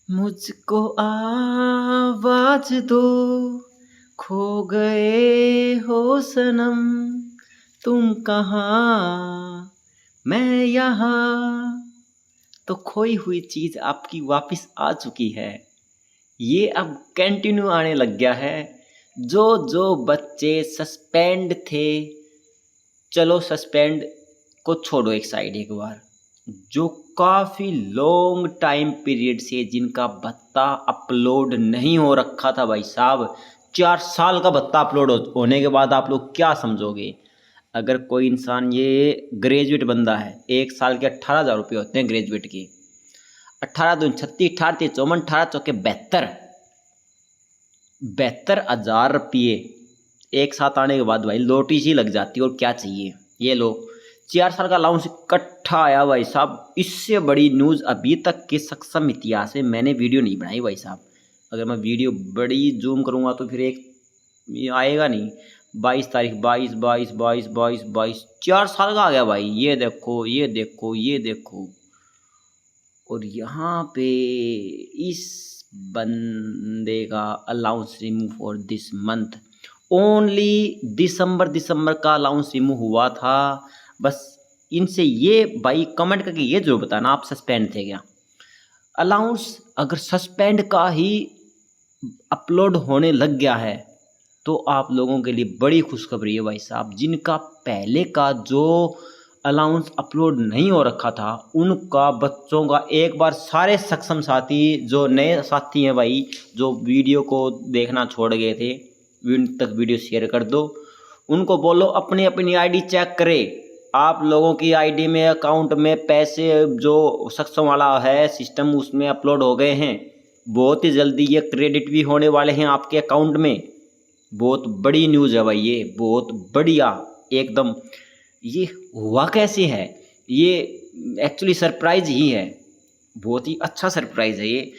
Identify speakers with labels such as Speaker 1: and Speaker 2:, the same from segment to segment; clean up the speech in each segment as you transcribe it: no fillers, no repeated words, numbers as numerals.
Speaker 1: मुझको आवाज दो, खो गए हो सनम, तुम कहाँ मैं यहाँ। तो खोई हुई चीज आपकी वापस आ चुकी है। ये अब कंटिन्यू आने लग गया है। जो जो बच्चे सस्पेंड थे, चलो सस्पेंड को छोड़ो एक साइड एक बार। जो काफ़ी लॉन्ग टाइम पीरियड से जिनका भत्ता अपलोड नहीं हो रखा था भाई साहब, 4 साल का भत्ता अपलोड होने के बाद आप लोग क्या समझोगे? अगर कोई इंसान, ये ग्रेजुएट बंदा है, 1 साल के 18,000 रुपये होते हैं ग्रेजुएट के। 18 दूनी 36, 18 3 54, 18 चौके 72,000 रुपये एक साथ आने के बाद भाई लोटी सी लग जाती है। और क्या चाहिए? ये लो, 4 साल का अलाउंस इकट्ठा आया भाई साहब। इससे बड़ी न्यूज़ अभी तक के सक्षम इतिहास में मैंने वीडियो नहीं बनाई भाई साहब। अगर मैं वीडियो बड़ी जूम करूँगा तो फिर एक ये आएगा नहीं। 22 तारीख, 22 4 साल का आ गया भाई। ये देखो, ये देखो, ये देखो। और यहाँ पे इस बंदे का allowance remove for this month, only December का अलाउंस रिमूव हुआ था। बस इनसे ये भाई कमेंट करके ये जरूर बताना आप सस्पेंड थे क्या। अलाउंस अगर सस्पेंड का ही अपलोड होने लग गया है तो आप लोगों के लिए बड़ी खुशखबरी है भाई साहब। जिनका पहले का जो अलाउंस अपलोड नहीं हो रखा था, उनका बच्चों का एक बार सारे सक्षम साथी जो नए साथी हैं भाई, जो वीडियो को देखना छोड़ गए थे, उन तक वीडियो शेयर कर दो। उनको बोलो अपनी अपनी आईडी चेक करें। आप लोगों की आईडी में, अकाउंट में पैसे जो सक्षम वाला है सिस्टम, उसमें अपलोड हो गए हैं। बहुत ही जल्दी ये क्रेडिट भी होने वाले हैं आपके अकाउंट में। बहुत बड़ी न्यूज़ है भाई, ये बहुत बढ़िया एकदम। ये हुआ कैसे है? ये एक्चुअली सरप्राइज ही है, बहुत ही अच्छा सरप्राइज है ये,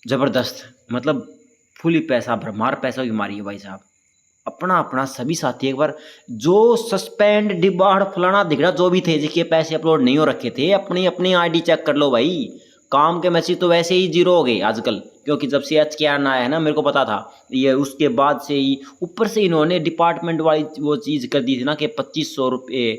Speaker 1: ज़बरदस्त। मतलब फुली पैसा, भरमार पैसा की मारी है भाई साहब। अपना अपना सभी साथी एक बार, जो सस्पेंड डिबाड़ फलाना दिखड़ा जो भी थे जिसके पैसे अपलोड नहीं हो रखे थे, अपनी अपनी आईडी चेक कर लो भाई। काम के मैसेज तो वैसे ही जीरो हो गए आजकल, क्योंकि जब से एच के आर आया है ना, मेरे को पता था ये, उसके बाद से ही ऊपर से इन्होंने डिपार्टमेंट वाली वो चीज़ कर दी थी ना कि 2500 रुपये,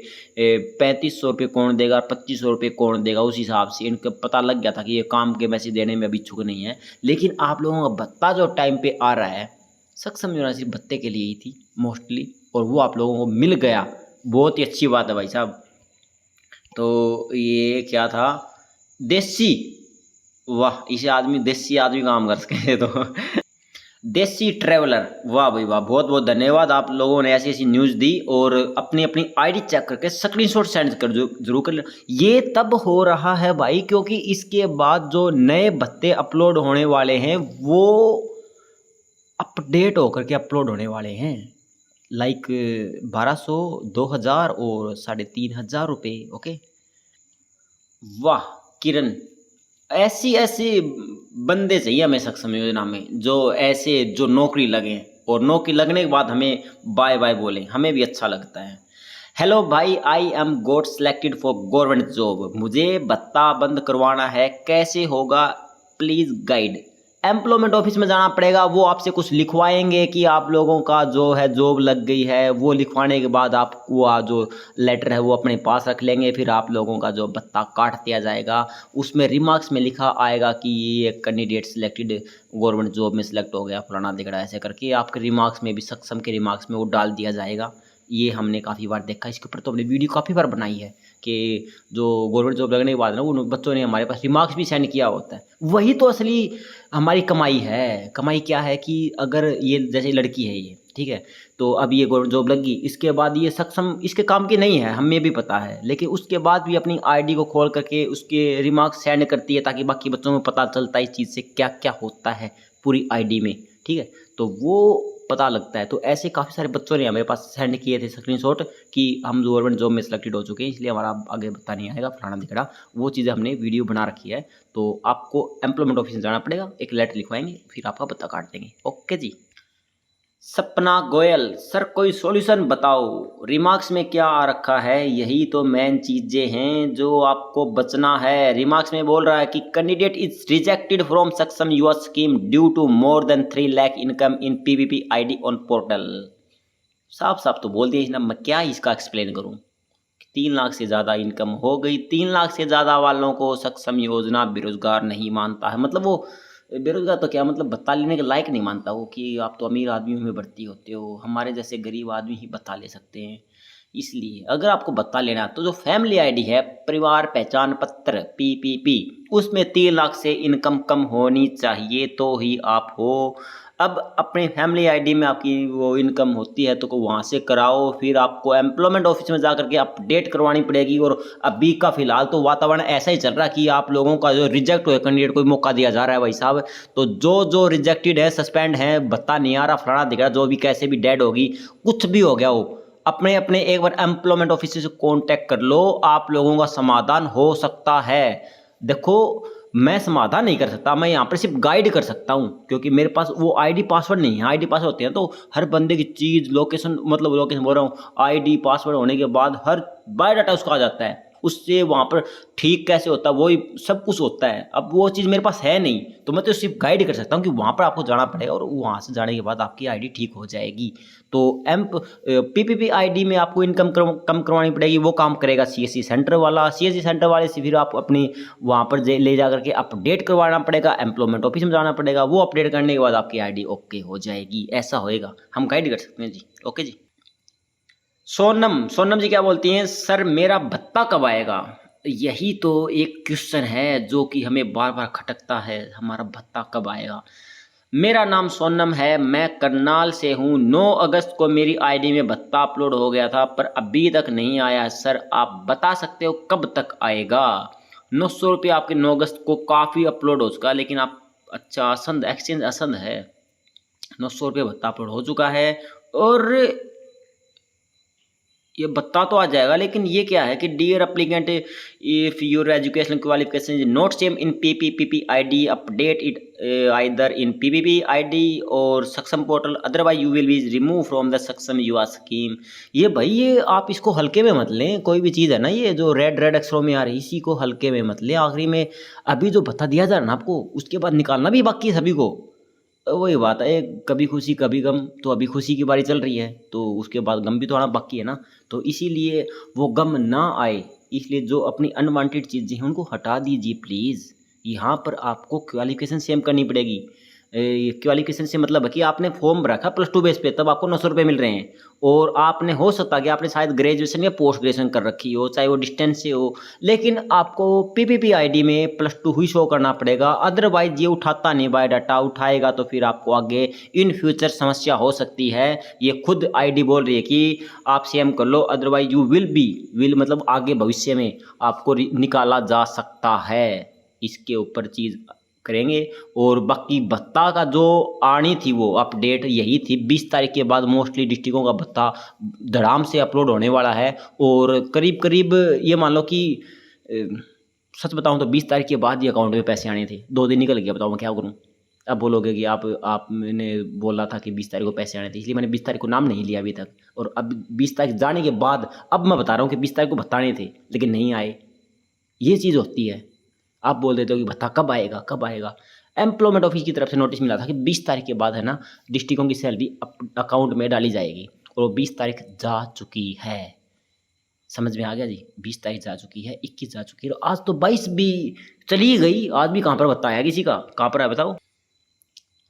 Speaker 1: 3500 रुपये कौन देगा, 2500 रुपये कौन देगा। उस हिसाब से इनको पता लग गया था कि ये काम के मैसेज देने में अभी इच्छुक नहीं है। लेकिन आप लोगों का भत्ता जो टाइम पे आ रहा है, सक्षम योजना सिर्फ भत्ते के लिए ही थी मोस्टली, और वो आप लोगों को मिल गया। बहुत ही अच्छी बात है भाई साहब। तो ये क्या था, देसी, वाह, इसे आदमी देसी आदमी काम कर सके हैं तो देसी ट्रैवलर, वाह भाई वाह, बहुत बहुत धन्यवाद। आप लोगों ने ऐसी ऐसी न्यूज़ दी। और अपनी अपनी आईडी चेक करके स्क्रीनशॉट सेंड कर जरूर कर लेना। ये तब हो रहा है भाई क्योंकि इसके बाद जो नए भत्ते अपलोड होने वाले हैं वो अपडेट होकर के अपलोड होने वाले हैं। लाइक 1200, 2000 और 3500 रुपये। ओके, वाह किरण, ऐसी ऐसी बंदे चाहिए हमें सक्षम योजना में, जो ऐसे जो नौकरी लगे और नौकरी लगने के बाद हमें बाय बाय बोले, हमें भी अच्छा लगता है। हेलो भाई, I am got selected for government job, मुझे भत्ता बंद करवाना है, कैसे होगा प्लीज़ गाइड। एम्प्लॉयमेंट ऑफिस में जाना पड़ेगा, वो आपसे कुछ लिखवाएंगे कि आप लोगों का जो है जॉब लग गई है। वो लिखवाने के बाद आप वो जो लेटर है वो अपने पास रख लेंगे। फिर आप लोगों का जो भत्ता काट दिया जाएगा। उसमें रिमार्क्स में लिखा आएगा कि ये कैंडिडेट सिलेक्टेड गवर्नमेंट जॉब में सिलेक्ट हो गया, फलाना दिखड़ा, ऐसे करके आपके रिमार्क्स में भी, सक्षम के रिमार्क्स में वो डाल दिया जाएगा। ये हमने काफ़ी बार देखा, इसके ऊपर तो हमने वीडियो काफ़ी बार बनाई है कि जो गवर्नमेंट जॉब लगने के बाद ना उन बच्चों ने हमारे पास रिमार्क्स भी सेंड किया होता है। वही तो असली हमारी कमाई है। कमाई क्या है कि अगर ये जैसे लड़की है ये, ठीक है, तो अब ये गवर्नमेंट जॉब लगी, इसके बाद ये सक्षम इसके काम की नहीं है, हमें भी पता है, लेकिन उसके बाद भी अपनी आईडी को खोल करके उसके रिमार्क्स सेंड करती है ताकि बाकी बच्चों को पता चलता है इस चीज़ से क्या क्या होता है पूरी आईडी में, ठीक है, तो वो पता लगता है। तो ऐसे काफ़ी सारे बच्चों ने हमारे पास सेंड किए थे स्क्रीनशॉट कि हम गवर्नमेंट जॉब में सिलेक्टेड हो चुके हैं, इसलिए हमारा आगे पता नहीं आएगा, फलाना दिखड़ा। वो चीज़ें हमने वीडियो बना रखी है। तो आपको एम्प्लॉयमेंट ऑफिस में जाना पड़ेगा, एक लेटर लिखवाएंगे, फिर आपका पता काट देंगे। ओके जी। सपना गोयल, सर कोई सॉल्यूशन बताओ। रिमार्क्स में क्या आ रखा है, यही तो मेन चीजें हैं जो आपको बचना है। रिमार्क्स में बोल रहा है कि candidate is rejected from Saksham Yuva scheme due to more than 3 lakh income in PVP ID on portal. साफ साफ तो बोल दिया ना, मैं क्या इसका एक्सप्लेन करूं। 3 लाख से ज़्यादा इनकम हो गई, 3 लाख से ज़्यादा वालों को सक्षम योजना बेरोजगार नहीं मानता है। मतलब वो बेरोजगार तो क्या, मतलब भत्ता लेने के लायक नहीं मानता वो, कि आप तो अमीर आदमी में भर्ती होते हो, हमारे जैसे गरीब आदमी ही भत्ता ले सकते हैं। इसलिए अगर आपको भत्ता लेना है तो जो फैमिली आईडी है, परिवार पहचान पत्र पीपीपी, उसमें 3 लाख से इनकम कम होनी चाहिए तो ही आप हो। अब अपने फैमिली आईडी में आपकी वो इनकम होती है तो को वहाँ से कराओ, फिर आपको एम्प्लॉयमेंट ऑफिस में जा करके अपडेट करवानी पड़ेगी। और अभी का फिलहाल तो वातावरण ऐसा ही चल रहा है कि आप लोगों का जो रिजेक्ट हुए कैंडिडेट को मौका दिया जा रहा है भाई साहब। तो जो जो रिजेक्टेड है, सस्पेंड है, भत्ता नहीं आ रहा, फलाना दिख रहा, जो भी कैसे भी डेड होगी, कुछ भी हो गया हो, अपने अपने एक बार एम्प्लॉयमेंट ऑफिस से कांटेक्ट कर लो, आप लोगों का समाधान हो सकता है। देखो, मैं समाधान नहीं कर सकता, मैं यहाँ पर सिर्फ गाइड कर सकता हूँ, क्योंकि मेरे पास वो आईडी पासवर्ड नहीं है। आईडी पासवर्ड होते हैं तो हर बंदे की चीज़, लोकेशन, मतलब लोकेशन बोल रहा हूँ, आईडी पासवर्ड होने के बाद हर बायोडाटा उसका आ जाता है, उससे वहाँ पर ठीक कैसे होता है, वही सब कुछ होता है। अब वो चीज़ मेरे पास है नहीं, तो मैं तो सिर्फ गाइड कर सकता हूँ कि वहाँ पर आपको जाना पड़ेगा और वहाँ से जाने के बाद आपकी आईडी ठीक हो जाएगी। तो पीपीपी आईडी में आपको इनकम कम करवानी पड़ेगी, वो काम करेगा सीएससी सेंटर वाला। सीएससी सेंटर वाले से फिर आप अपनी वहाँ पर ले जा करके अपडेट करवाना पड़ेगा, एम्प्लॉयमेंट ऑफिस में जाना पड़ेगा, वो अपडेट करने के बाद आपकी आईडी ओके हो जाएगी। ऐसा होएगा, हम गाइड कर सकते हैं जी। ओके जी। सोनम, सोनम जी क्या बोलती हैं, सर मेरा भत्ता कब आएगा। यही तो एक क्वेश्चन है जो कि हमें बार बार खटकता है, हमारा भत्ता कब आएगा। मेरा नाम सोनम है, मैं करनाल से हूँ। 9 अगस्त को मेरी आईडी में भत्ता अपलोड हो गया था पर अभी तक नहीं आया। सर आप बता सकते हो कब तक आएगा। 900 रुपये आपके 9 अगस्त को काफ़ी अपलोड हो चुका, लेकिन आप, अच्छा असंद एक्सचेंज असंद है, 900 रुपये भत्ता अपलोड हो चुका है। और ये भत्ता तो आ जाएगा, लेकिन ये क्या है कि dear applicant, if your education qualification is not same in PPP ID, update it either in PPP ID और Saksham portal, otherwise you will be remove from the Saksham Yuva scheme. ये भाई, ये आप इसको हल्के में मत लें, कोई भी चीज़ है ना, ये जो रेड रेड अक्षरों में आ रही, इसी को हल्के में मत लें। आखिरी में अभी जो भत्ता दिया जा रहा है ना आपको, उसके बाद निकालना भी बाकी है सभी को। तो वही बात है, कभी खुशी कभी गम, तो अभी खुशी की बारी चल रही है तो उसके बाद गम भी तो आना बाकी है ना। तो इसीलिए वो गम ना आए, इसलिए जो अपनी अनवांटेड चीज़ें हैं उनको हटा दीजिए प्लीज़। यहाँ पर आपको क्वालिफिकेशन सेम करनी पड़ेगी। क्वालिफिकेशन से मतलब है कि आपने फॉर्म रखा +2 बेस पे, तब आपको 900 रुपये मिल रहे हैं। और आपने, हो सकता है कि आपने शायद ग्रेजुएशन या पोस्ट ग्रेजुएशन कर रखी हो, चाहे वो डिस्टेंस से हो, लेकिन आपको पीपीपी आईडी में +2 ही शो करना पड़ेगा। अदरवाइज ये उठाता नहीं, बायोडाटा उठाएगा तो फिर आपको आगे इन फ्यूचर समस्या हो सकती है। ये खुद आईडी बोल रही है कि आप सेम कर लो, अदरवाइज यू विल मतलब आगे भविष्य में आपको निकाला जा सकता है। इसके ऊपर चीज़ करेंगे। और बाकी भत्ता का जो आनी थी वो अपडेट यही थी, 20 तारीख के बाद मोस्टली डिस्ट्रिक्टों का भत्ता धड़ाम से अपलोड होने वाला है। और करीब करीब ये मान लो कि सच बताऊं तो 20 तारीख के बाद ही अकाउंट में पैसे आने थे। 2 दिन निकल गया, बताओ मैं क्या करूं। अब बोलोगे कि आपने बोला था कि 20 तारीख को पैसे आने थे, इसलिए मैंने 20 तारीख को नाम नहीं लिया अभी तक। और अब 20 तारीख जाने के बाद अब मैं बता रहा हूँ कि 20 तारीख को भत्ता आने थे लेकिन नहीं आए। ये चीज़ होती है। आप बोल देते हो कि भत्ता कब आएगा कब आएगा। एम्प्लॉयमेंट ऑफिस की तरफ से नोटिस मिला था कि 20 तारीख के बाद है ना, डिस्ट्रिक्टों की सैलरी अकाउंट में डाली जाएगी। और वो 20 तारीख जा चुकी है। समझ में आ गया जी। 20 तारीख जा चुकी है, 21 जा चुकी है, आज तो 22 भी चली गई। आज भी कहाँ पर भत्ता आया किसी का, कहाँ पर है बताओ।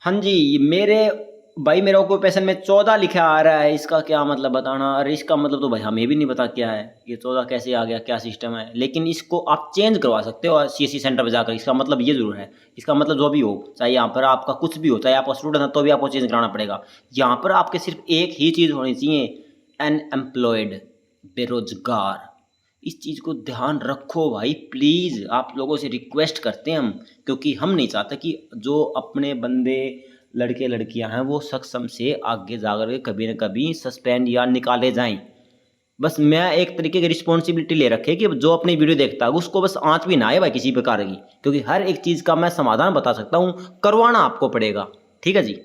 Speaker 1: हाँ जी, मेरे ऑक्यूपेशन में 14 लिखा आ रहा है, इसका क्या मतलब बताना। अरे इसका मतलब तो भाई हमें भी नहीं पता क्या है, ये 14 कैसे आ गया, क्या सिस्टम है। लेकिन इसको आप चेंज करवा सकते हो सीएससी सेंटर पर जाकर। इसका मतलब ये जरूर है, इसका मतलब जो भी हो, चाहे यहाँ पर आपका कुछ भी हो, चाहे आप स्टूडेंट हैं तो भी आपको चेंज कराना पड़ेगा। यहाँ पर आपके सिर्फ एक ही चीज़ होनी चाहिए, अनएम्प्लॉयड, बेरोजगार। इस चीज़ को ध्यान रखो भाई प्लीज़, आप लोगों से रिक्वेस्ट करते हैं हम, क्योंकि हम नहीं चाहते कि जो अपने बंदे लड़के लड़कियां हैं वो सक्षम से आगे जाकर के कभी न कभी सस्पेंड या निकाले जाएं। बस मैं एक तरीके की रिस्पॉन्सिबिलिटी ले रखे कि जो अपनी वीडियो देखता है उसको बस आंच भी ना आए भाई किसी प्रकार की, क्योंकि हर एक चीज़ का मैं समाधान बता सकता हूँ, करवाना आपको पड़ेगा। ठीक है जी।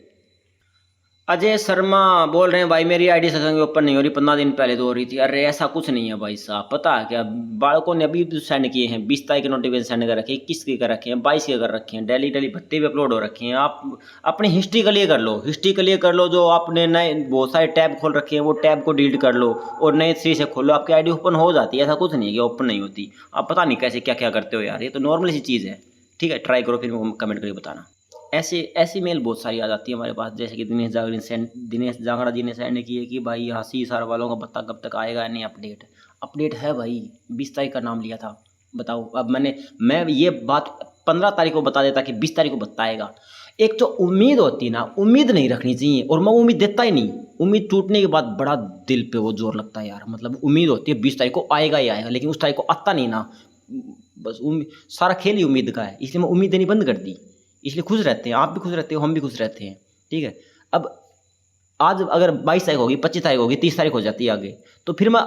Speaker 1: अजय शर्मा बोल रहे हैं भाई मेरी आईडी सत्संग ओपन नहीं हो रही, 15 दिन पहले तो हो रही थी। अरे ऐसा कुछ नहीं है भाई साहब, पता है क्या, बालकों ने अभी सेंड किए हैं, 20 तारीख के नोटिफिकेशन सेंड कर रखे हैं, 21 के कर रखे हैं, 22 के कर रखे हैं, डेली डेली भत्ते भी अपलोड हो रखे हैं। आप अपनी हिस्ट्री क्लियर कर लो, हिस्ट्री क्लियर कर लो, जो आपने नए बहुत सारे टैब खोल रखे हैं वो टैब को डिलीट कर लो और नए सिरे से खोलो, आपकी आईडी ओपन हो जाती है। ऐसा कुछ नहीं है कि ओपन नहीं होती। आप पता नहीं कैसे क्या क्या करते हो यार, ये तो नॉर्मल सी चीज़ है। ठीक है, ट्राई करो, फिर कमेंट करके बताना। ऐसे ऐसी मेल बहुत सारी आ जाती है हमारे पास, जैसे कि दिनेश जांगड़ा जी ने सेंड की है कि भाई हंसी सार वालों का पता कब तक आएगा, नहीं अपडेट। अपडेट है भाई, 20 तारीख का नाम लिया था, बताओ। अब मैं ये बात 15 तारीख को बता देता कि 20 तारीख को बताएगा। एक तो उम्मीद होती ना, उम्मीद नहीं रखनी चाहिए, और मैं उम्मीद देता ही नहीं। उम्मीद टूटने के बाद बड़ा दिल पे वो जोर लगता है यार। मतलब उम्मीद होती है 20 तारीख को आएगा ही आएगा, लेकिन उस तारीख को आता नहीं ना। बस सारा खेल ही उम्मीद का है, इसलिए मैं उम्मीद देनी बंद कर दी। इसलिए खुश रहते हैं, आप भी खुश रहते हो, हम भी खुश रहते हैं। ठीक है, अब आज अगर 22 तारीख होगी, 25 तारीख होगी, 30 तारीख हो जाती है आगे, तो फिर मैं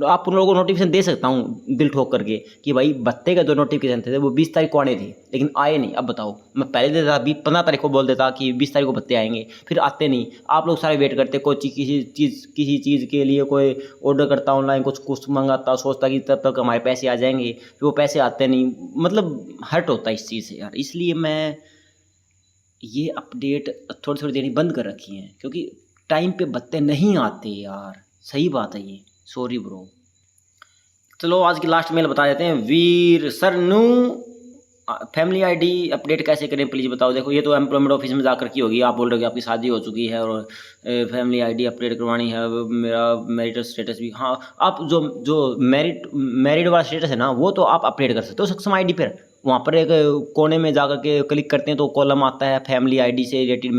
Speaker 1: आप उन लोगों को नोटिफिकेशन दे सकता हूँ दिल ठोक करके कि भाई भत्ते के जो नोटिफिकेशन थे वो 20 तारीख को आने थे, लेकिन आए नहीं। अब बताओ, मैं पहले देता 15 तारीख को बोल देता कि 20 तारीख को भत्ते आएंगे, फिर आते नहीं। आप लोग सारे वेट करते, कोई किसी चीज़ के लिए कोई ऑर्डर करता ऑनलाइन, कुछ कुछ मंगाता, सोचता कि तब तक हमारे पैसे आ जाएंगे, फिर वो पैसे आते नहीं। मतलब हर्ट होता है इस चीज़ से यार। इसलिए मैं ये अपडेट थोड़ी थोड़ी देनी बंद कर रखी हैं, क्योंकि टाइम पे भत्ते नहीं आते यार। सही बात है ये, सॉरी ब्रो। चलो आज की लास्ट मेल बता देते हैं। वीर सर नू फैमिली आईडी अपडेट कैसे करें प्लीज़ बताओ। देखो ये तो एम्प्लॉयमेंट ऑफिस में जाकर की होगी, आप बोल रहे हो कि आपकी शादी हो चुकी है और फैमिली आईडी अपडेट करवानी है, मेरा मैरिटल स्टेटस भी। हाँ, आप जो जो मैरिड वाला स्टेटस है ना, वो तो आप अपडेट कर सकते हो सक्षम आईडी पर। वहाँ पर एक कोने में जाकर के क्लिक करते हैं तो कॉलम आता है फैमिली आईडी से रिलेटेड,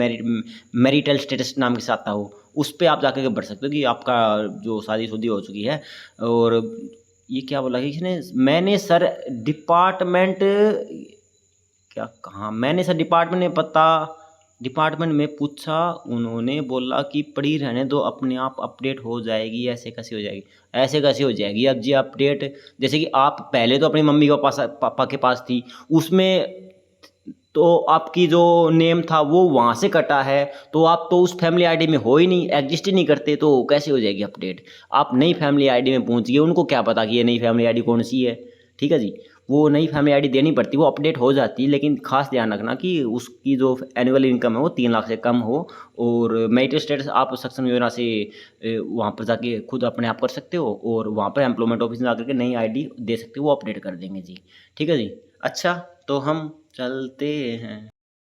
Speaker 1: मैरिटल स्टेटस नाम के साथ आता हो, उस पर आप जाकर के भर सकते हो कि आपका जो शादी हो चुकी है। और ये क्या बोला कि इसने, मैंने सर डिपार्टमेंट, क्या कहाँ, मैंने सर डिपार्टमेंट में पूछा, उन्होंने बोला कि पड़ी रहने दो, अपने आप अपडेट हो जाएगी। ऐसे कैसे हो जाएगी, ऐसे कैसे हो जाएगी। अब जी अपडेट, जैसे कि आप पहले तो अपनी मम्मी के पापा के पास थी, उसमें तो आपकी जो नेम था वो वहाँ से कटा है, तो आप तो उस फैमिली आईडी में हो ही नहीं, एग्जिस्ट ही नहीं करते, तो कैसे हो जाएगी अपडेट। आप नई फैमिली आईडी में पहुँच गए, उनको क्या पता कि ये नई फैमिली आईडी कौन सी है। ठीक है जी, वो नई फैमिली आईडी देनी पड़ती, वो अपडेट हो जाती, लेकिन खास ध्यान रखना कि उसकी जो एनुअल इनकम है वो 3 लाख से कम हो। और मैरिटल स्टेटस आप सक्षम योजना से वहाँ पर जाके खुद अपने आप कर सकते हो, और वहाँ पर एम्प्लॉयमेंट ऑफिस में जाकर के नई आईडी दे सकते हो, वो अपडेट कर देंगे जी। ठीक है जी। अच्छा, तो हम चलते हैं।